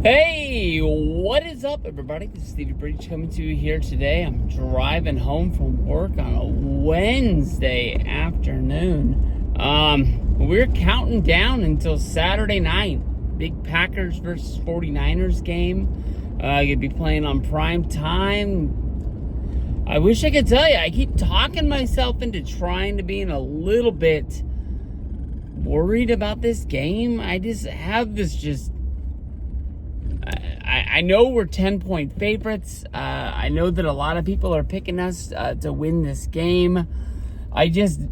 Hey, what is up, everybody? This is Stevie Breach coming to you here today. I'm driving home from work on a Wednesday afternoon. We're counting down until Saturday night. Big Packers versus 49ers game. You'll be playing on prime time. I wish I could tell you. I keep talking myself into trying to being a little bit worried about this game. I just have this I know we're 10-point favorites. I know that a lot of people are picking us to win this game. I don't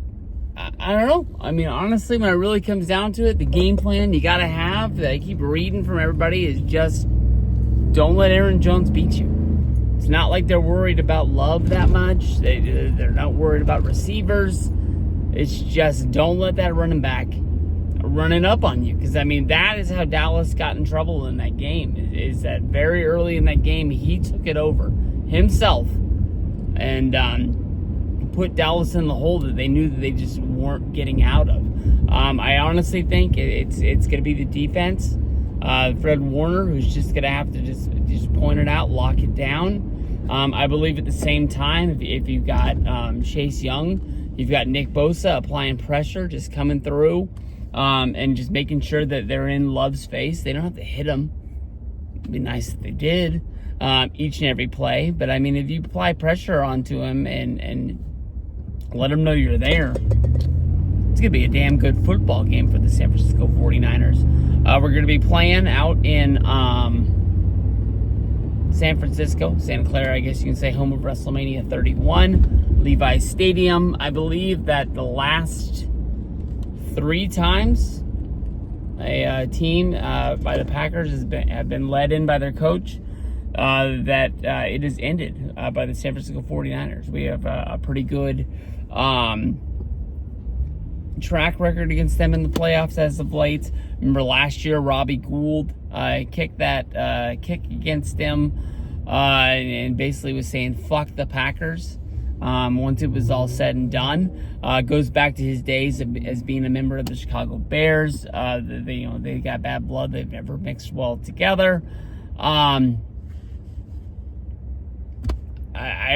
know. I mean, honestly, when it really comes down to it, the game plan you got to have, that I keep reading from everybody, is just don't let Aaron Jones beat you. It's not like they're worried about Love that much. They're not worried about receivers. It's just don't let that running back running up on you, because I mean that is how Dallas got in trouble in that game. Is that very early in that game he took it over himself and put Dallas in the hole that they knew that they just weren't getting out of. I honestly think it's going to be the defense. Fred Warner, who's just going to have to just point it out, lock it down. I believe at the same time, if you've got Chase Young, you've got Nick Bosa applying pressure, just coming through. And just making sure that they're in Love's face. They don't have to hit him. It'd be nice if they did each and every play. But, I mean, if you apply pressure onto him and let him know you're there, it's going to be a damn good football game for the San Francisco 49ers. We're going to be playing out in San Francisco, Santa Clara, I guess you can say, home of WrestleMania 31, Levi's Stadium. I believe that the last 3 times a team by the Packers have been led in by their coach, that it has ended by the San Francisco 49ers. We have a pretty good track record against them in the playoffs as of late. Remember last year, Robbie Gould kicked that kick against them and basically was saying, fuck the Packers. Once it was all said and done, goes back to his days as being a member of the Chicago Bears. They got bad blood. They've never mixed well together. I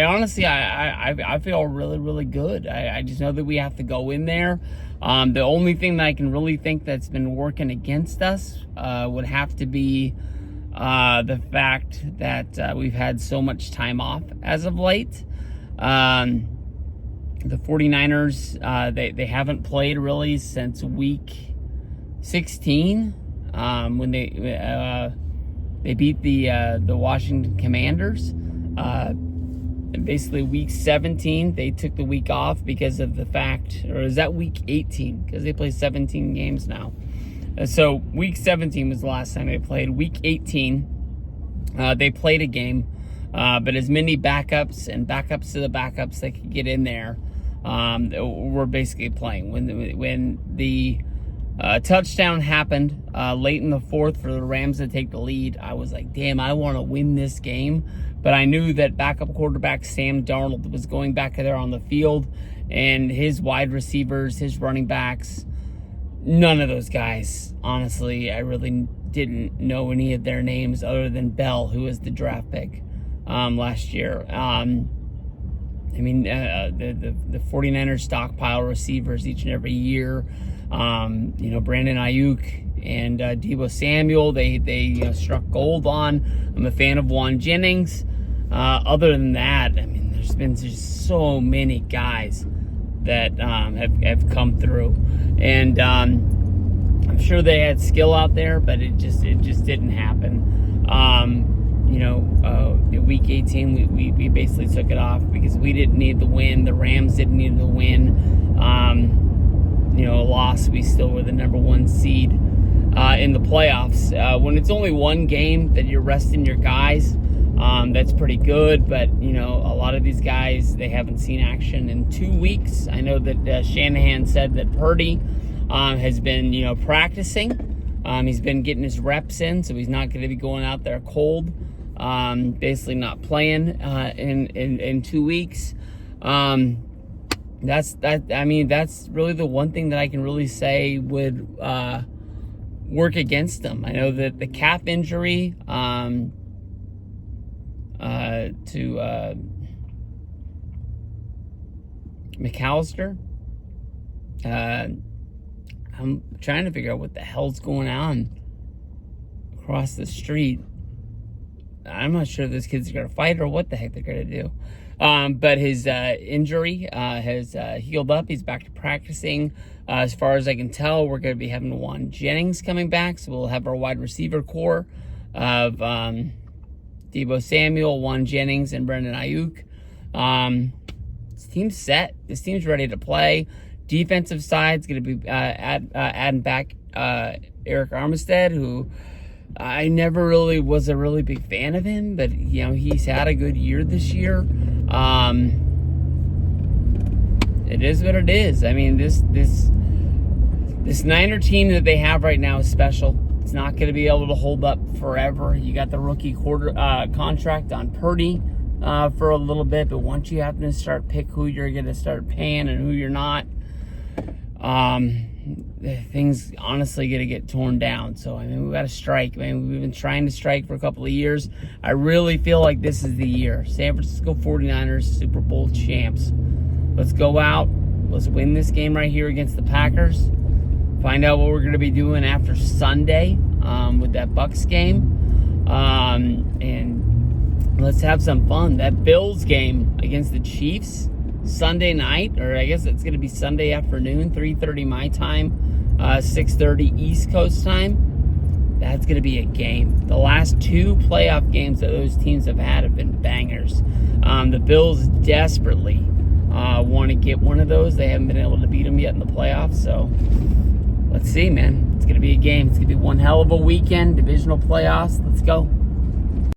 honestly, I feel really, really good. I just know that we have to go in there. The only thing that I can really think that's been working against us would have to be the fact that we've had so much time off as of late. The 49ers, they haven't played really since week 16, when they beat the Washington Commanders. And basically week 17, they took the week off because of the fact, or is that week 18? Because they play 17 games now. So week 17 was the last time they played. Week 18, they played a game. But as many backups and backups to the backups that could get in there, we're basically playing. When the touchdown happened late in the fourth for the Rams to take the lead, I was like, damn, I want to win this game. But I knew that backup quarterback Sam Darnold was going back there on the field, and his wide receivers, his running backs, none of those guys, honestly, I really didn't know any of their names other than Bell, who was the draft pick last year. The 49ers stockpile receivers each and every year. Brandon Ayuk and Deebo Samuel, they struck gold on. I'm a fan of Juan Jennings. Other than that, I mean, there's been just so many guys that have come through, and I'm sure they had skill out there, but it just didn't happen. Week 18, we basically took it off because we didn't need the win. The Rams didn't need the win. A loss, we still were the number 1 seed in the playoffs. When it's only one game that you're resting your guys, that's pretty good. But, a lot of these guys, they haven't seen action in 2 weeks. I know that Shanahan said that Purdy has been, practicing. He's been getting his reps in, so he's not going to be going out there cold. Basically not playing in 2 weeks. That's really the one thing that I can really say would work against them. I know that the calf injury to McAllister, I'm trying to figure out what the hell's going on across the street. I'm not sure this kid's going to fight or what the heck they're going to do. But his injury has healed up. He's back to practicing. As far as I can tell, we're going to be having Juan Jennings coming back. So we'll have our wide receiver core of Deebo Samuel, Juan Jennings, and Brandon Ayuk. This team's set. This team's ready to play. Defensive side's going to be adding back Eric Armstead, who I never really was a really big fan of him, but he's had a good year this year. It is what it is. I mean, this Niner team that they have right now is special. It's not going to be able to hold up forever. You got the rookie contract on Purdy for a little bit, but once you have to start pick who you're going to start paying and who you're not, things honestly going to get torn down. So, I mean, we got to strike. I mean, we've been trying to strike for a couple of years. I really feel like this is the year. San Francisco 49ers, Super Bowl champs. Let's go out. Let's win this game right here against the Packers. Find out what we're going to be doing after Sunday with that Bucs game. And let's have some fun. That Bills game against the Chiefs, Sunday night, or I guess it's going to be Sunday afternoon, 3:30 my time, 6:30 East Coast time. That's going to be a game. The last two playoff games that those teams have had have been bangers. The Bills desperately want to get one of those. They haven't been able to beat them yet in the playoffs, so let's see, man. It's going to be a game. It's going to be one hell of a weekend, divisional playoffs. Let's go.